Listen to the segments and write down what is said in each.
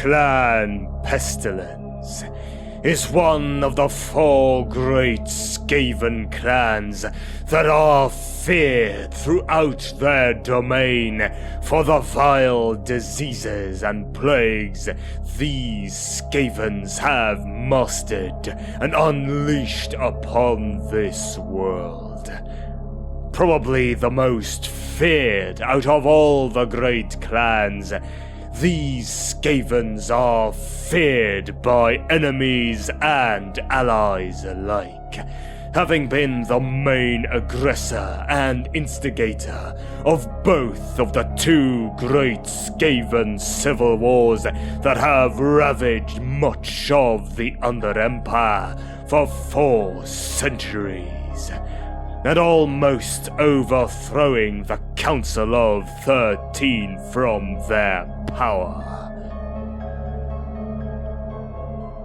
Clan Pestilens is one of the 4 great SKAVEN clans that are feared throughout their domain for the vile diseases and plagues these SKAVENs have mastered and unleashed upon this world. Probably the most feared out of all the great clans, these SKAVENs are feared by enemies and allies alike, having been the main aggressor and instigator of both of the 2 great SKAVEN civil wars that have ravaged much of the Under-Empire for 4 centuries, and almost overthrowing the Council of 13 from their power.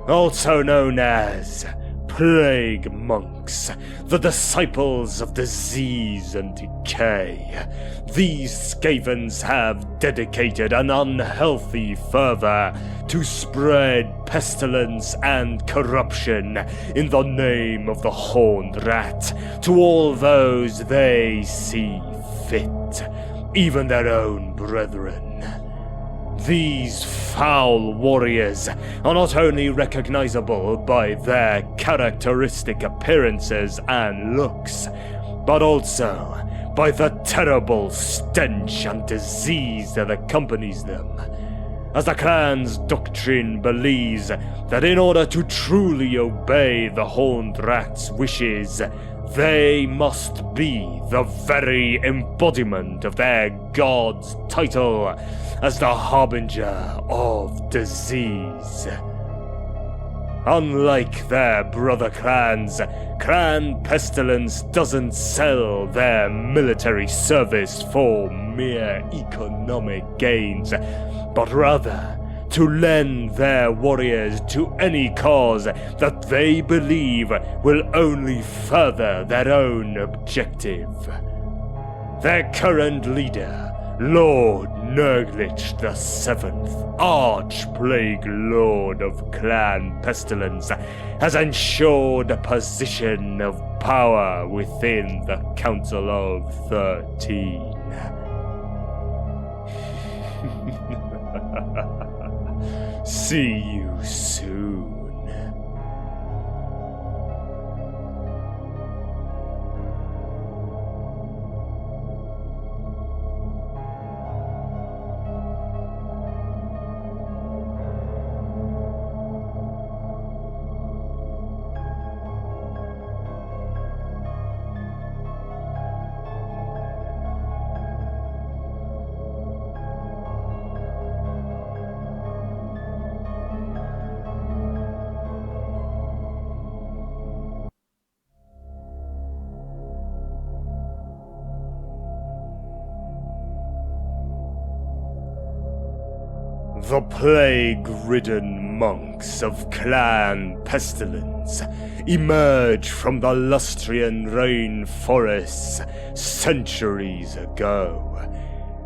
Also known as Plague Monks, the disciples of disease and decay, these SKAVENs have dedicated an unhealthy fervor to spread pestilence and corruption in the name of the Horned Rat to all those they see fit, even their own brethren. These foul warriors are not only recognizable by their characteristic appearances and looks, but also by the terrible stench and disease that accompanies them, as the clan's doctrine believes that in order to truly obey the Horned Rat's wishes, they must be the very embodiment of their god's title as the harbinger of disease. Unlike their brother clans, Clan Pestilens doesn't sell their military service for mere economic gains, but rather to lend their warriors to any cause that they believe will only further their own objective. Their current leader, Lord Nurglich VII, Arch-Plague Lord of Clan Pestilens, has ensured a position of power within the Council of 13. See you soon. The plague-ridden monks of Clan Pestilens emerged from the Lustrian rainforests centuries ago.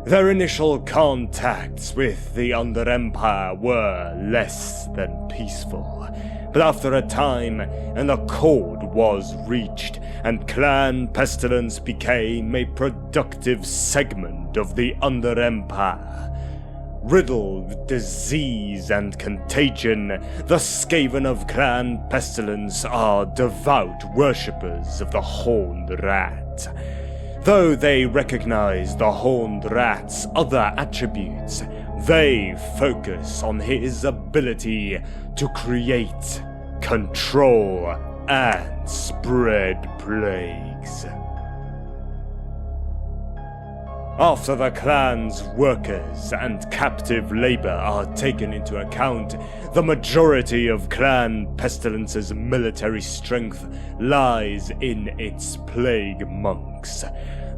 Their initial contacts with the Under-Empire were less than peaceful, but after a time an accord was reached, and Clan Pestilens became a productive segment of the Under-Empire. Riddled with disease and contagion, the SKAVEN of Clan Pestilens are devout worshippers of the Horned Rat. Though they recognize the Horned Rat's other attributes, they focus on his ability to create, control, and spread plagues. After the clan's workers and captive labor are taken into account, the majority of Clan Pestilens' military strength lies in its Plague Monks.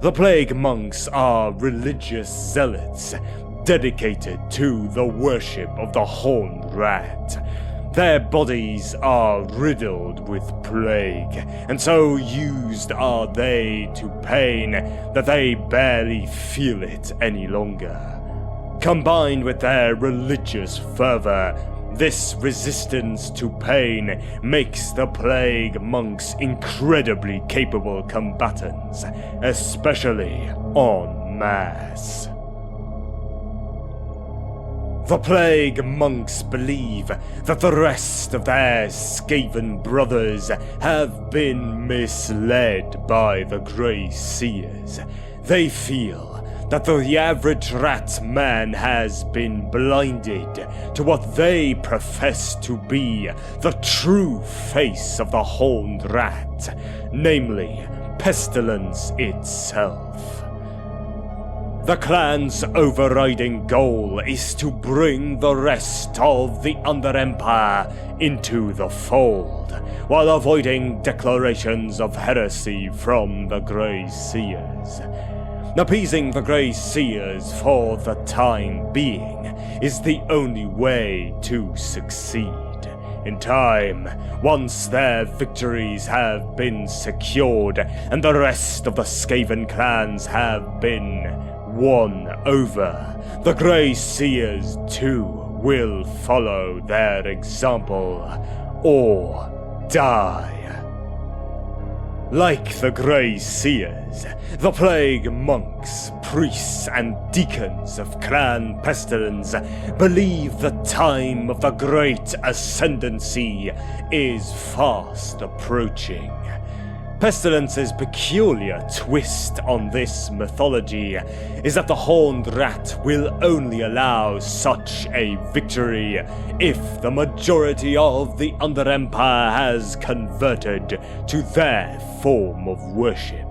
The Plague Monks are religious zealots dedicated to the worship of the Horned Rat. Their bodies are riddled with plague, and so used are they to pain that they barely feel it any longer. Combined with their religious fervor, this resistance to pain makes the Plague Monks incredibly capable combatants, especially en masse. The Plague Monks believe that the rest of their SKAVEN brothers have been misled by the Grey Seers. They feel that the average rat man has been blinded to what they profess to be the true face of the horned rat, namely Pestilence itself. The clan's overriding goal is to bring the rest of the Under-Empire into the fold, while avoiding declarations of heresy from the Grey Seers. Appeasing the Grey Seers for the time being is the only way to succeed. In time, once their victories have been secured and the rest of the SKAVEN clans have been won over, the Grey Seers too will follow their example or die. Like the Grey Seers, the Plague Monks, priests and deacons of Clan Pestilens believe the time of the Great Ascendancy is fast approaching. Pestilence's peculiar twist on this mythology is that the Horned Rat will only allow such a victory if the majority of the Under-Empire has converted to their form of worship.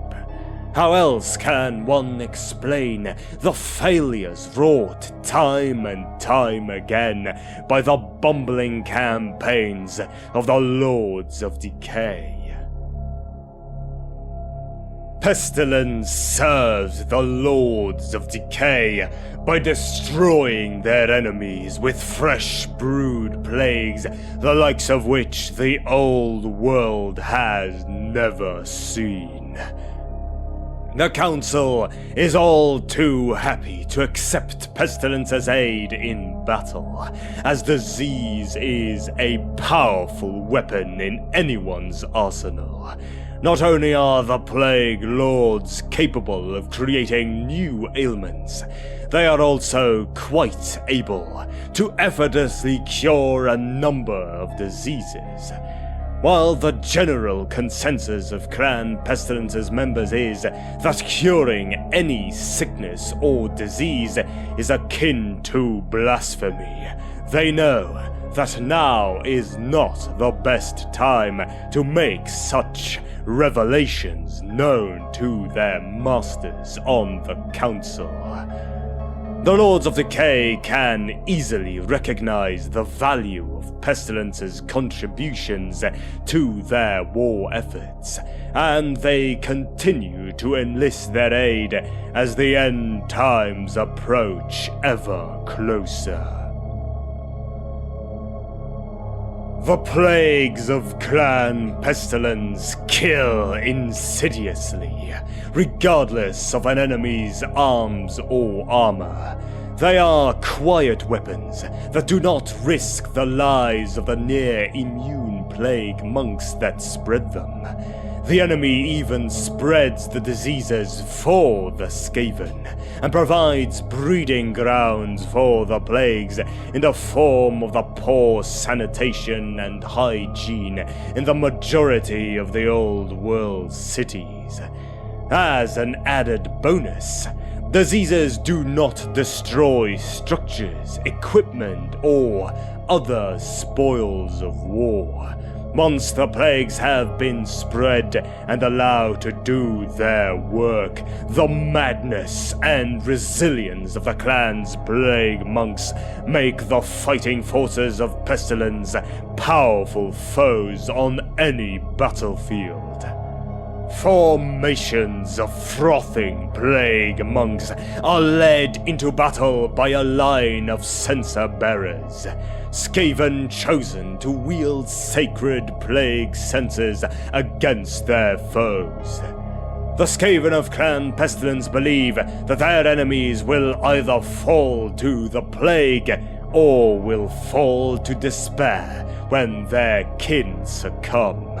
How else can one explain the failures wrought time and time again by the bumbling campaigns of the Lords of Decay? Pestilence serves the Lords of Decay by destroying their enemies with fresh brewed plagues, the likes of which the old world has never seen. The Council is all too happy to accept Pestilence's aid in battle, as disease is a powerful weapon in anyone's arsenal. Not only are the Plague Lords capable of creating new ailments, they are also quite able to effortlessly cure a number of diseases. While the general consensus of Clan Pestilence's members is that curing any sickness or disease is akin to blasphemy, they know that now is not the best time to make such revelations known to their masters on the Council. The Lords of Decay can easily recognize the value of Pestilence's contributions to their war efforts, and they continue to enlist their aid as the end times approach ever closer. The plagues of Clan Pestilens kill insidiously, regardless of an enemy's arms or armor. They are quiet weapons that do not risk the lives of the near-immune plague monks that spread them. The enemy even spreads the diseases for the SKAVEN, and provides breeding grounds for the plagues in the form of the poor sanitation and hygiene in the majority of the old world cities. As an added bonus, diseases do not destroy structures, equipment, or other spoils of war. Once the plagues have been spread and allowed to do their work, the madness and resilience of the clan's plague monks make the fighting forces of Pestilens powerful foes on any battlefield. Formations of frothing plague monks are led into battle by a line of censer bearers, SKAVEN chosen to wield sacred plague censers against their foes. The SKAVEN of Clan Pestilence believe that their enemies will either fall to the plague or will fall to despair when their kin succumb.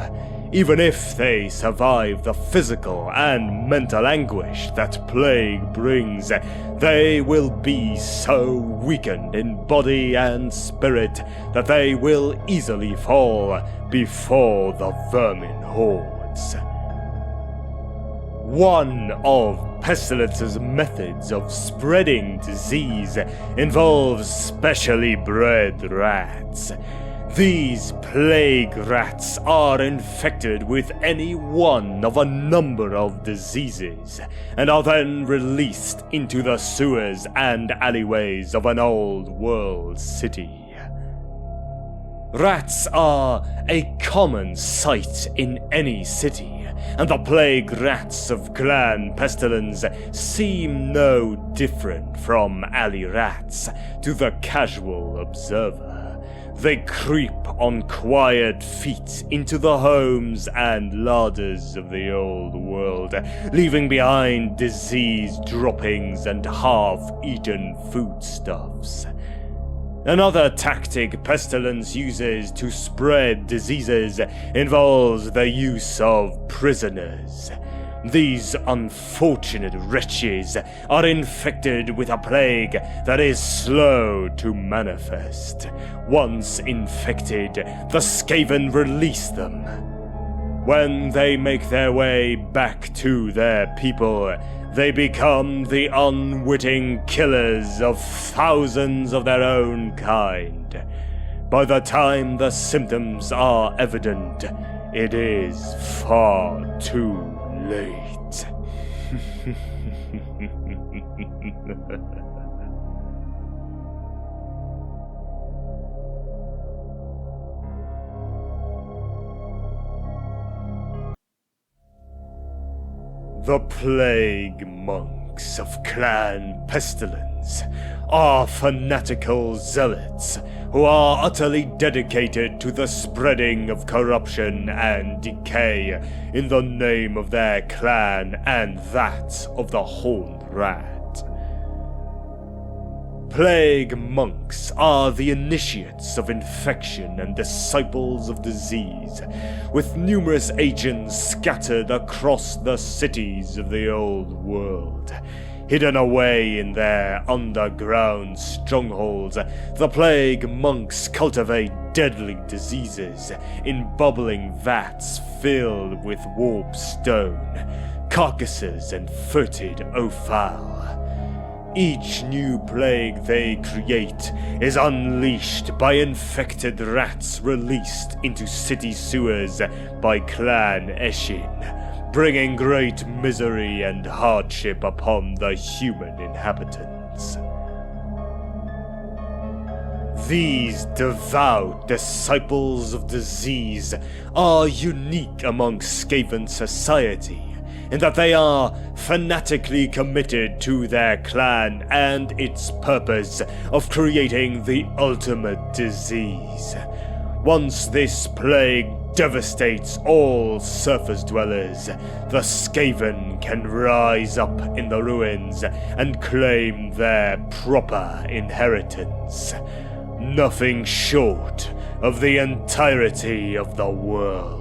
Even if they survive the physical and mental anguish that plague brings, they will be so weakened in body and spirit that they will easily fall before the vermin hordes. One of Pestilence's methods of spreading disease involves specially bred rats. These plague rats are infected with any one of a number of diseases, and are then released into the sewers and alleyways of an old world city. Rats are a common sight in any city, and the plague rats of Clan Pestilence seem no different from alley rats to the casual observer. They creep on quiet feet into the homes and larders of the old world, leaving behind disease droppings and half-eaten foodstuffs. Another tactic Pestilence uses to spread diseases involves the use of prisoners. These unfortunate wretches are infected with a plague that is slow to manifest. Once infected, the SKAVEN release them. When they make their way back to their people, they become the unwitting killers of thousands of their own kind. By the time the symptoms are evident, it is far too late. The Plague Monks of Clan Pestilence are fanatical zealots who are utterly dedicated to the spreading of corruption and decay in the name of their clan and that of the Horned Rat. Plague Monks are the initiates of infection and disciples of disease, with numerous agents scattered across the cities of the old world. Hidden away in their underground strongholds, the Plague Monks cultivate deadly diseases in bubbling vats filled with warped stone, carcasses and fetid offal. Each new plague they create is unleashed by infected rats released into city sewers by Clan Eshin, bringing great misery and hardship upon the human inhabitants. These devout disciples of disease are unique among SKAVEN society, in that they are fanatically committed to their clan and its purpose of creating the ultimate disease. Once this plague devastates all surface dwellers, the SKAVEN can rise up in the ruins and claim their proper inheritance. Nothing short of the entirety of the world.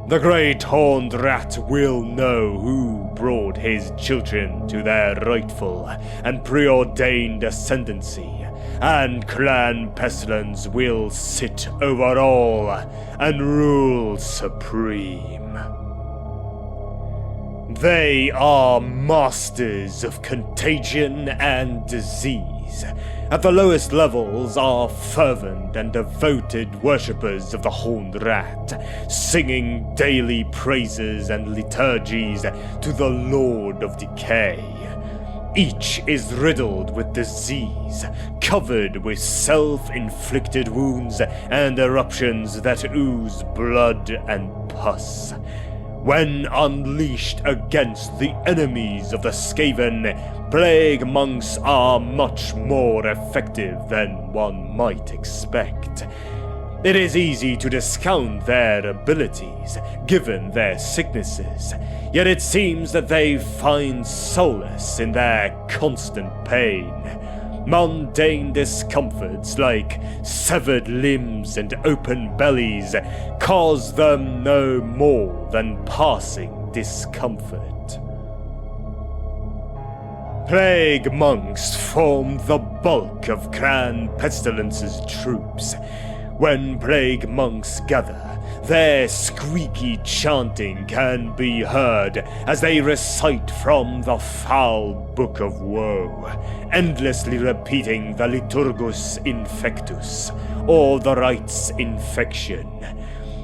The Great Horned Rat will know who brought his children to their rightful and preordained ascendancy, and Clan Pestilence will sit over all and rule supreme. They are masters of contagion and disease. At the lowest levels are fervent and devoted worshippers of the Horned Rat, singing daily praises and liturgies to the Lord of Decay. Each is riddled with disease, covered with self-inflicted wounds and eruptions that ooze blood and pus. When unleashed against the enemies of the SKAVEN, Plague Monks are much more effective than one might expect. It is easy to discount their abilities, given their sicknesses, yet it seems that they find solace in their constant pain. Mundane discomforts like severed limbs and open bellies cause them no more than passing discomfort. Plague monks formed the bulk of Clan Pestilence's troops. When plague monks gather, their squeaky chanting can be heard as they recite from the foul book of woe, endlessly repeating the Liturgus Infectus, or the rites infection.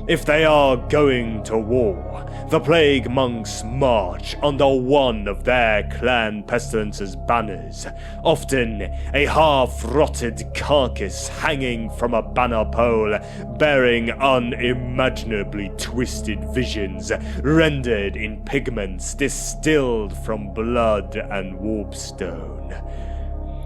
If they are going to war, the plague monks march under one of their Clan Pestilence's banners, often a half-rotted carcass hanging from a banner pole, bearing unimaginably twisted visions rendered in pigments distilled from blood and warpstone.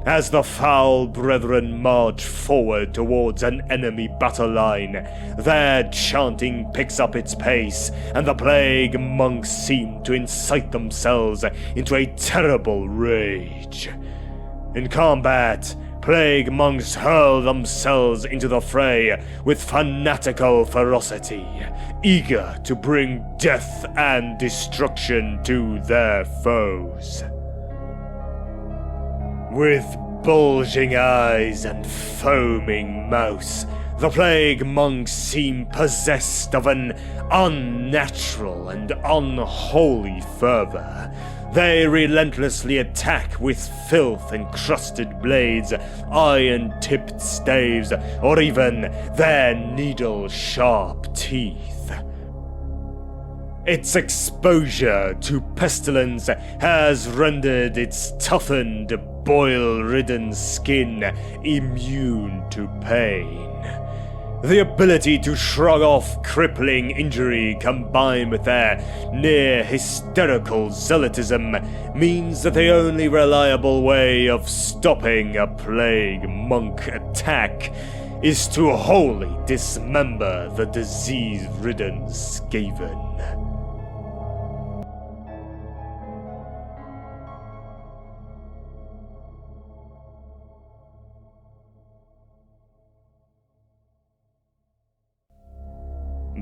As the foul brethren march forward towards an enemy battle line, their chanting picks up its pace, and the plague monks seem to incite themselves into a terrible rage. In combat, plague monks hurl themselves into the fray with fanatical ferocity, eager to bring death and destruction to their foes. With bulging eyes and foaming mouths, the plague monks seem possessed of an unnatural and unholy fervor. They relentlessly attack with filth-encrusted blades, iron-tipped staves, or even their needle-sharp teeth. Its exposure to pestilence has rendered its toughened, boil-ridden skin immune to pain. The ability to shrug off crippling injury combined with their near-hysterical zealotism means that the only reliable way of stopping a plague monk attack is to wholly dismember the disease-ridden SKAVEN.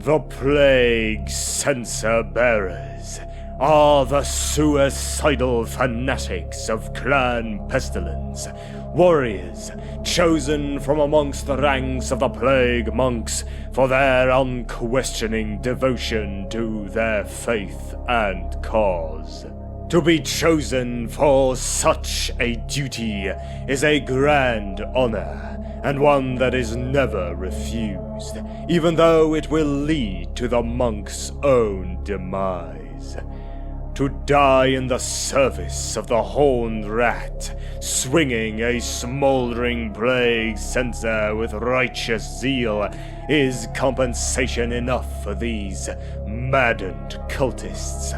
The Plague Censer Bearers are the suicidal fanatics of Clan Pestilence, warriors chosen from amongst the ranks of the Plague Monks for their unquestioning devotion to their faith and cause. To be chosen for such a duty is a grand honor, and one that is never refused, even though it will lead to the monk's own demise. To die in the service of the Horned Rat, swinging a smoldering plague censer with righteous zeal, is compensation enough for these maddened cultists.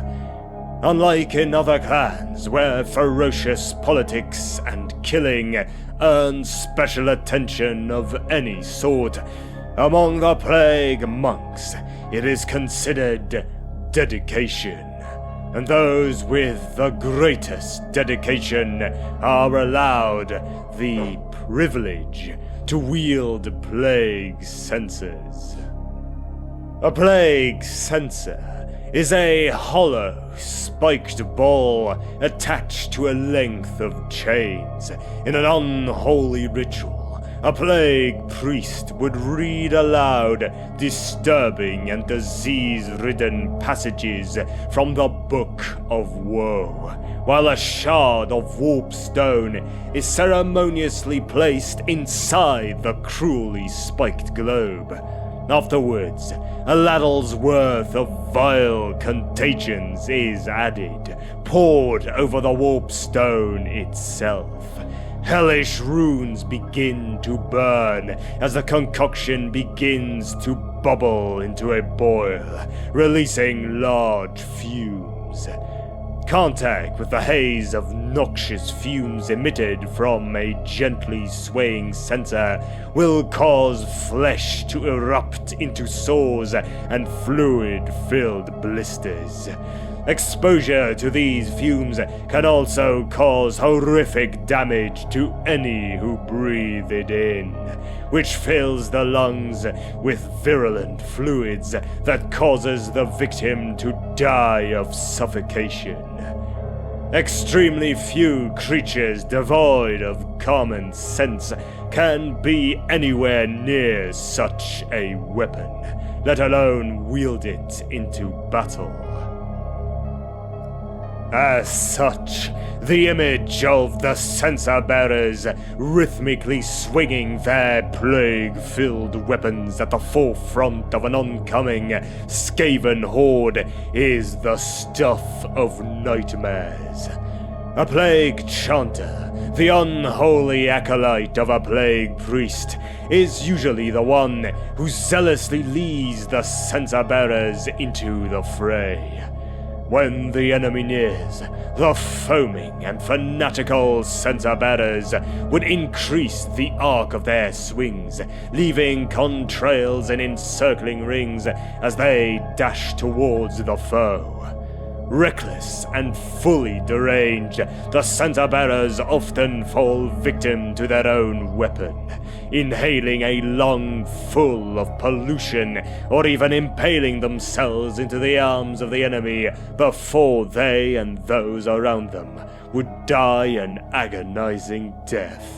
Unlike in other clans where ferocious politics and killing earn special attention of any sort, among the plague monks it is considered dedication, and those with the greatest dedication are allowed the privilege to wield plague censers. A plague censer is a hollow, spiked ball attached to a length of chains. In an unholy ritual, a plague priest would read aloud disturbing and disease-ridden passages from the Book of Woe, while a shard of warpstone is ceremoniously placed inside the cruelly spiked globe. Afterwards, a ladle's worth of vile contagions is added, poured over the warpstone itself. Hellish runes begin to burn as the concoction begins to bubble into a boil, releasing large fumes. Contact with the haze of noxious fumes emitted from a gently swaying sensor will cause flesh to erupt into sores and fluid-filled blisters. Exposure to these fumes can also cause horrific damage to any who breathe it in, which fills the lungs with virulent fluids that causes the victim to die of suffocation. Extremely few creatures devoid of common sense can be anywhere near such a weapon, let alone wield it into battle. As such, the image of the censer bearers rhythmically swinging their plague-filled weapons at the forefront of an oncoming SKAVEN horde is the stuff of nightmares. A plague chanter, the unholy acolyte of a plague priest, is usually the one who zealously leads the censer bearers into the fray. When the enemy nears, the foaming and fanatical censer bearers would increase the arc of their swings, leaving contrails and encircling rings as they dash towards the foe. Reckless and fully deranged, the censer bearers often fall victim to their own weapon, inhaling a lung full of pollution, or even impaling themselves into the arms of the enemy before they and those around them would die an agonizing death.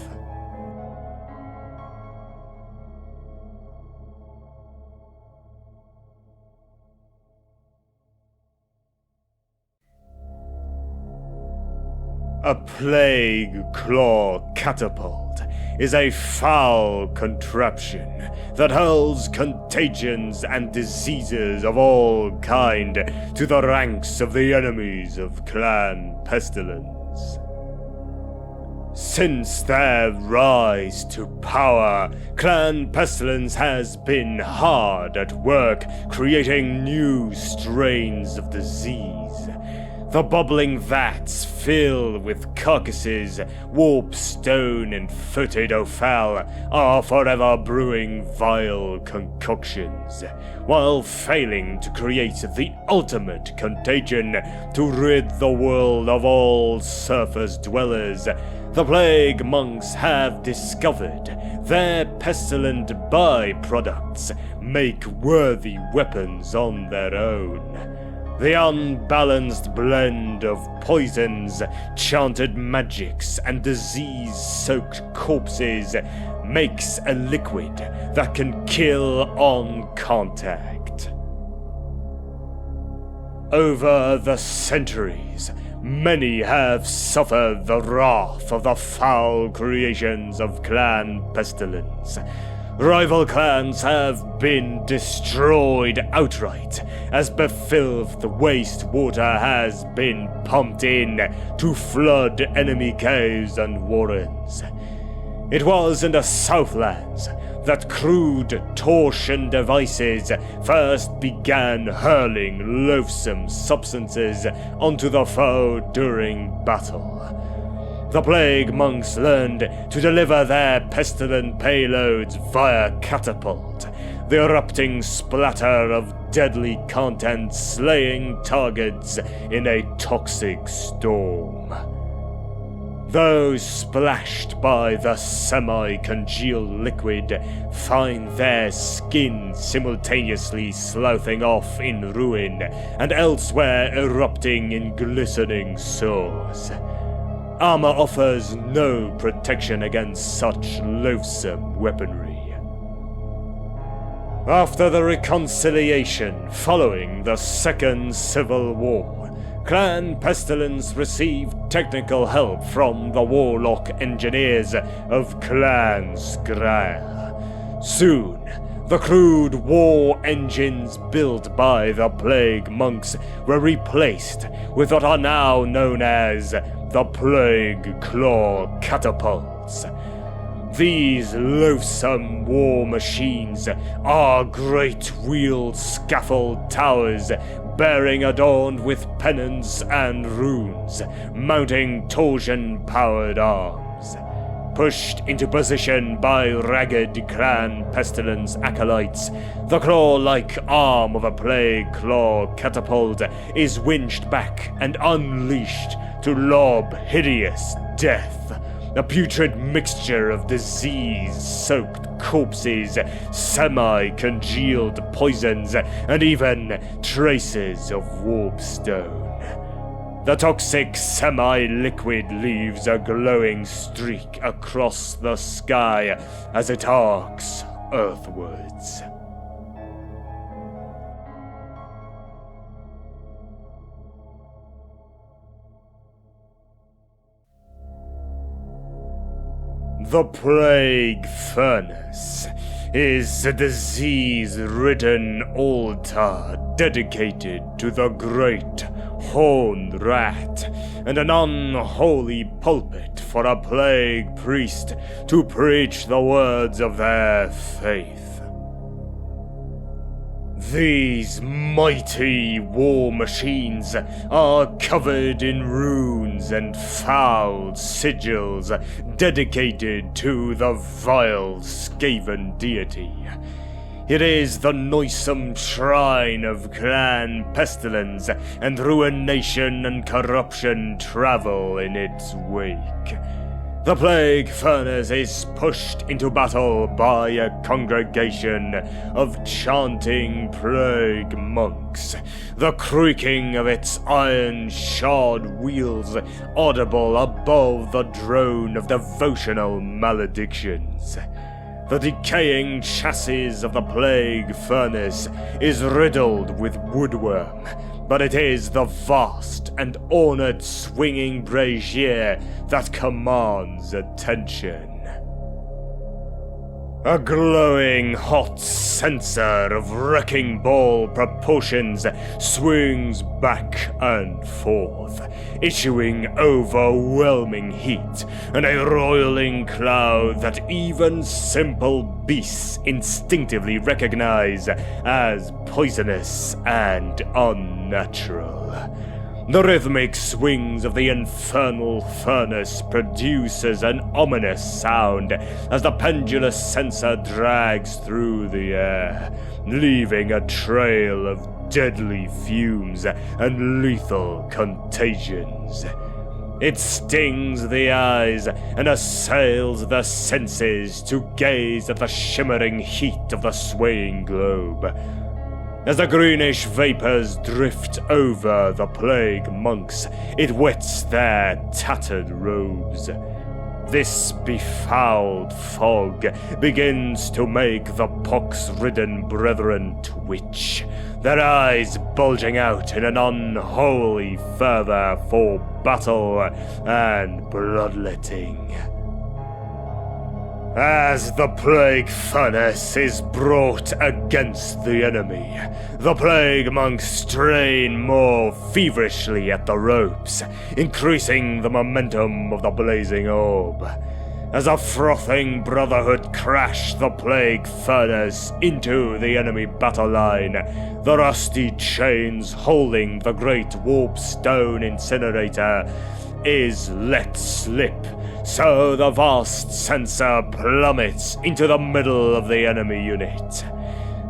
A plague claw catapult is a foul contraption that hurls contagions and diseases of all kind to the ranks of the enemies of Clan Pestilens. Since their rise to power, Clan Pestilens has been hard at work creating new strains of disease. The bubbling vats filled with carcasses, warp stone and fetid offal are forever brewing vile concoctions, while failing to create the ultimate contagion to rid the world of all surface dwellers. The plague monks have discovered their pestilent byproducts make worthy weapons on their own. The unbalanced blend of poisons, chanted magics, and disease-soaked corpses makes a liquid that can kill on contact. Over the centuries, many have suffered the wrath of the foul creations of Clan Pestilens. Rival clans have been destroyed outright, as befilthed wastewater has been pumped in to flood enemy caves and warrens. It was in the Southlands that crude torsion devices first began hurling loathsome substances onto the foe during battle. The plague monks learned to deliver their pestilent payloads via Catapult, the erupting splatter of deadly content slaying targets in a toxic storm. Those splashed by the semi-congealed liquid find their skin simultaneously sloughing off in ruin and elsewhere erupting in glistening sores. Armor offers no protection against such loathsome weaponry. After the reconciliation following the Second Civil War, Clan Pestilens received technical help from the warlock engineers of Clan SKAVEN. Soon, the crude war engines built by the plague monks were replaced with what are now known as the Plague Claw Catapults. These loathsome war machines are great wheeled scaffold towers bearing adorned with pennons and runes, mounting torsion-powered arms. Pushed into position by ragged clan pestilence acolytes, the claw-like arm of a plague claw catapult is winched back and unleashed to lob hideous death, a putrid mixture of disease-soaked corpses, semi-congealed poisons, and even traces of warpstone. The toxic semi-liquid leaves a glowing streak across the sky as it arcs earthwards. The Plague Furnace is a disease-ridden altar dedicated to the great horned rat, and an unholy pulpit for a plague priest to preach the words of their faith. These mighty war machines are covered in runes and foul sigils dedicated to the vile SKAVEN deity. It is the noisome shrine of Clan Pestilence, and ruination and corruption travel in its wake. The Plague Furnace is pushed into battle by a congregation of chanting plague monks, the creaking of its iron-shod wheels audible above the drone of devotional maledictions. The decaying chassis of the Plague Furnace is riddled with woodworm, but it is the vast and ornate swinging brazier that commands attention. A glowing hot censer of wrecking ball proportions swings back and forth, issuing overwhelming heat and a roiling cloud that even simple beasts instinctively recognize as poisonous and unnatural. The rhythmic swings of the infernal furnace produces an ominous sound as the pendulous censer drags through the air, leaving a trail of deadly fumes and lethal contagions. It stings the eyes and assails the senses to gaze at the shimmering heat of the swaying globe. As the greenish vapors drift over the plague monks, it wets their tattered robes. This befouled fog begins to make the pox-ridden brethren twitch, their eyes bulging out in an unholy fervor for battle and bloodletting. As the Plague Furnace is brought against the enemy, the Plague Monks strain more feverishly at the ropes, increasing the momentum of the blazing orb. As a frothing brotherhood crash the Plague Furnace into the enemy battle line, the rusty chains holding the great warpstone incinerator is let slip, so the vast censer plummets into the middle of the enemy unit.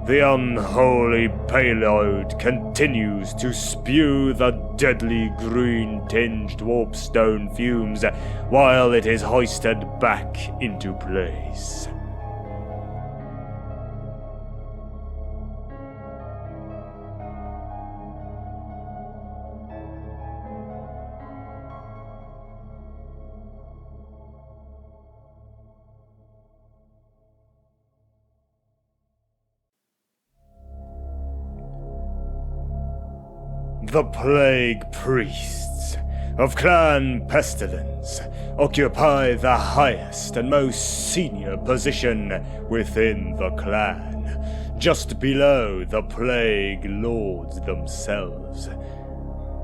The unholy payload continues to spew the deadly green-tinged warpstone fumes while it is hoisted back into place. The Plague Priests of Clan Pestilence occupy the highest and most senior position within the clan, just below the Plague Lords themselves.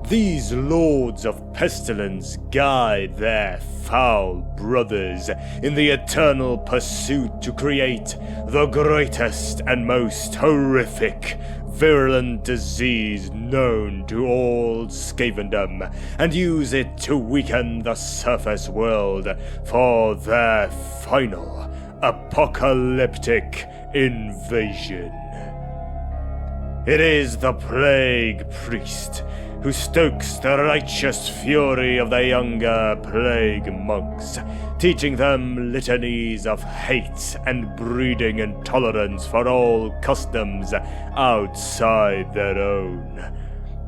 These Lords of Pestilence guide their foul brothers in the eternal pursuit to create the greatest and most horrific virulent disease known to all Skavendom, and use it to weaken the surface world for their final apocalyptic invasion. It is the Plague Priest who stokes the righteous fury of the younger Plague Monks, teaching them litanies of hate and breeding intolerance for all customs outside their own.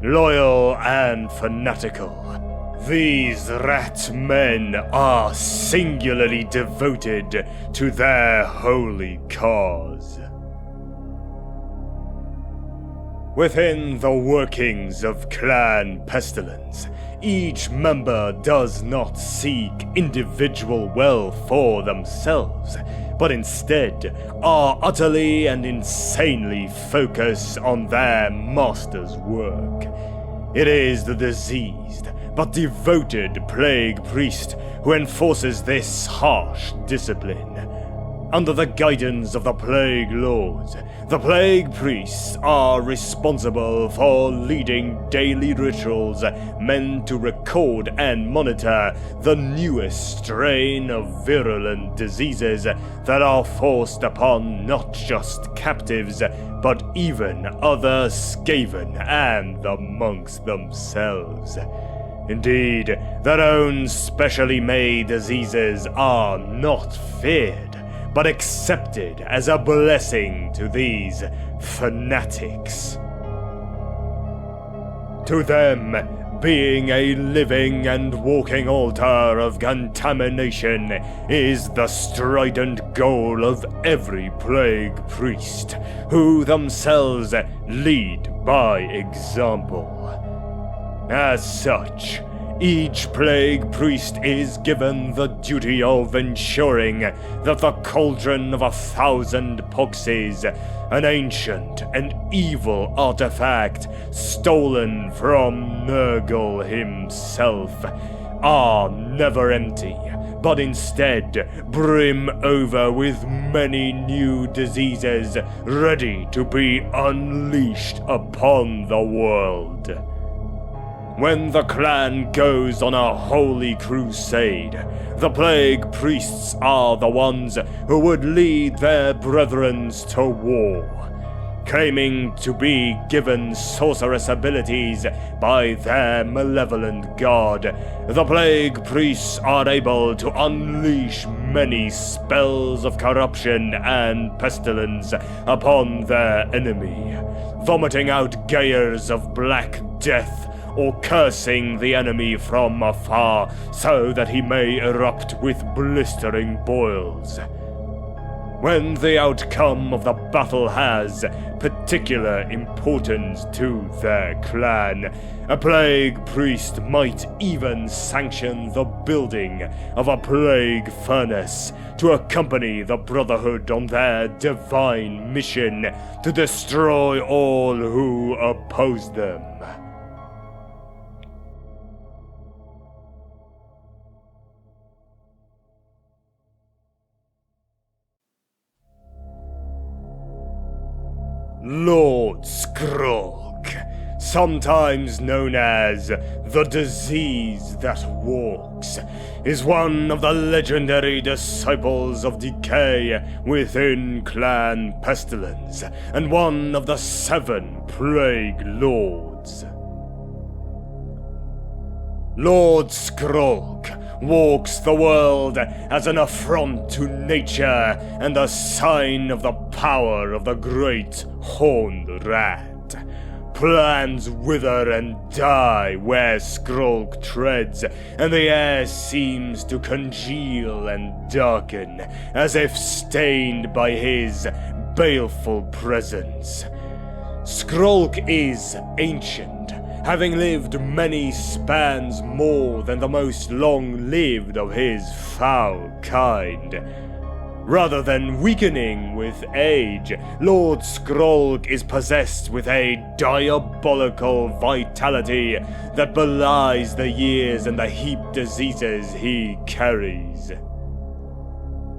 Loyal and fanatical, these rat men are singularly devoted to their holy cause. Within the workings of Clan Pestilence, each member does not seek individual wealth for themselves, but instead are utterly and insanely focused on their master's work. It is the diseased but devoted Plague Priest who enforces this harsh discipline. Under the guidance of the Plague Lords, the Plague Priests are responsible for leading daily rituals meant to record and monitor the newest strain of virulent diseases that are forced upon not just captives, but even other Skaven and the monks themselves. Indeed, their own specially made diseases are not feared, but accepted as a blessing to these fanatics. To them, being a living and walking altar of contamination is the strident goal of every Plague Priest, who themselves lead by example. As such, each Plague Priest is given the duty of ensuring that the Cauldron of 1,000 Poxies, an ancient and evil artifact stolen from Nurgle himself, are never empty, but instead brim over with many new diseases ready to be unleashed upon the world. When the clan goes on a holy crusade, the Plague Priests are the ones who would lead their brethren to war. Claiming to be given sorceress abilities by their malevolent god, the Plague Priests are able to unleash many spells of corruption and pestilence upon their enemy, vomiting out gales of black death or cursing the enemy from afar so that he may erupt with blistering boils. When the outcome of the battle has particular importance to their clan, a Plague Priest might even sanction the building of a plague furnace to accompany the Brotherhood on their divine mission to destroy all who oppose them. Lord Skrulk, sometimes known as the Disease That Walks, is one of the legendary disciples of decay within Clan Pestilence, and one of the 7 Plague Lords. Lord Skrulk walks the world as an affront to nature and a sign of the power of the great horned rat. Plants wither and die where Skrulk treads, and the air seems to congeal and darken, as if stained by his baleful presence. Skrulk is ancient, having lived many spans more than the most long-lived of his foul kind. Rather than weakening with age, Lord Skrulk is possessed with a diabolical vitality that belies the years and the heaped diseases he carries.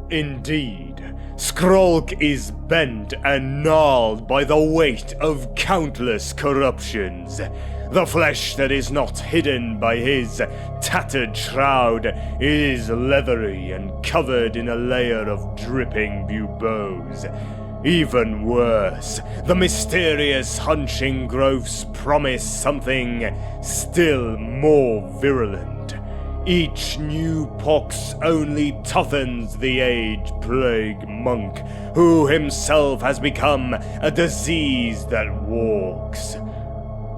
Indeed, Skrolk is bent and gnarled by the weight of countless corruptions. The flesh that is not hidden by his tattered shroud is leathery and covered in a layer of dripping buboes. Even worse, the mysterious hunching growths promise something still more virulent. Each new pox only toughens the age-plagued monk, who himself has become a disease that walks.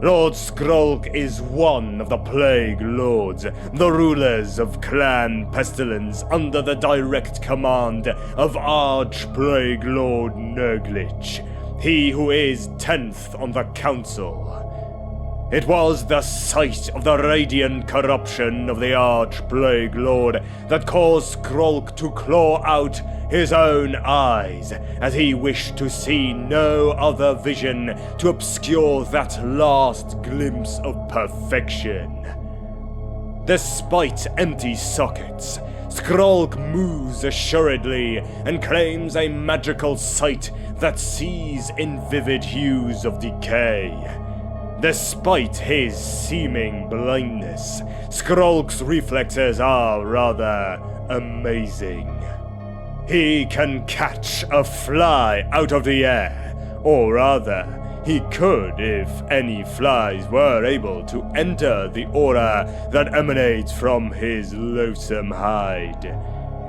Lord Skrolk is one of the Plague Lords, the rulers of Clan Pestilens under the direct command of Arch-Plague Lord Nurglich, he who is 10th on the council. It was the sight of the radiant corruption of the Arch-Plague Lord that caused Skrolk to claw out his own eyes, as he wished to see no other vision to obscure that last glimpse of perfection. Despite empty sockets, Skrolk moves assuredly and claims a magical sight that sees in vivid hues of decay. Despite his seeming blindness, Skrolk's reflexes are rather amazing. He can catch a fly out of the air, or rather, he could if any flies were able to enter the aura that emanates from his loathsome hide.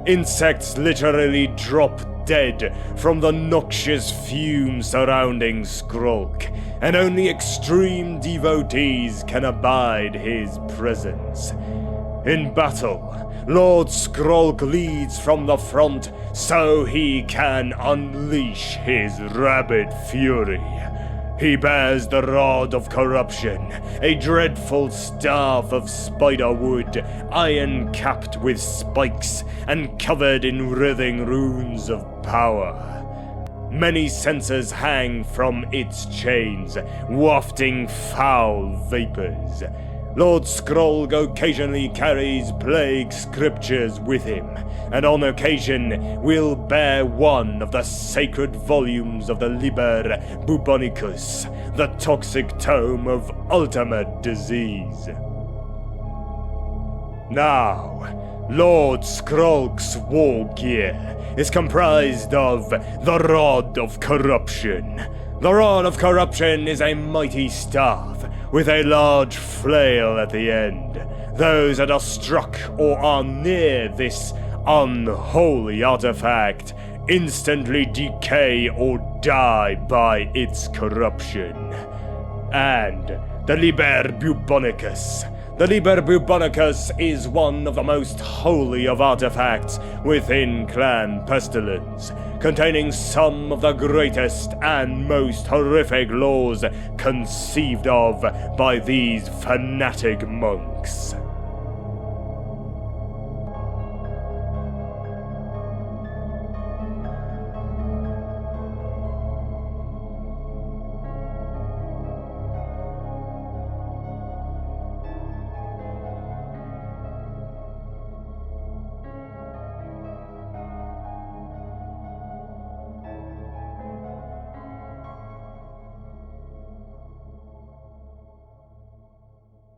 Insects literally drop dead from the noxious fumes surrounding Skrolk, and only extreme devotees can abide his presence. In battle, Lord Skrolk leads from the front so he can unleash his rabid fury. He bears the Rod of Corruption, a dreadful staff of spiderwood, iron-capped with spikes and covered in writhing runes of power. Many censers hang from its chains, wafting foul vapors. Lord Skrolk occasionally carries plague scriptures with him, and on occasion will bear one of the sacred volumes of the Liber Bubonicus, the toxic tome of ultimate disease. Now, Lord Skrolk's war gear is comprised of the Rod of Corruption. The Rod of Corruption is a mighty staff with a large flail at the end. Those that are struck or are near this unholy artifact instantly decay or die by its corruption. And the Liber Bubonicus. The Liber Bubonicus is one of the most holy of artifacts within Clan Pestilens, containing some of the greatest and most horrific laws conceived of by these fanatic monks.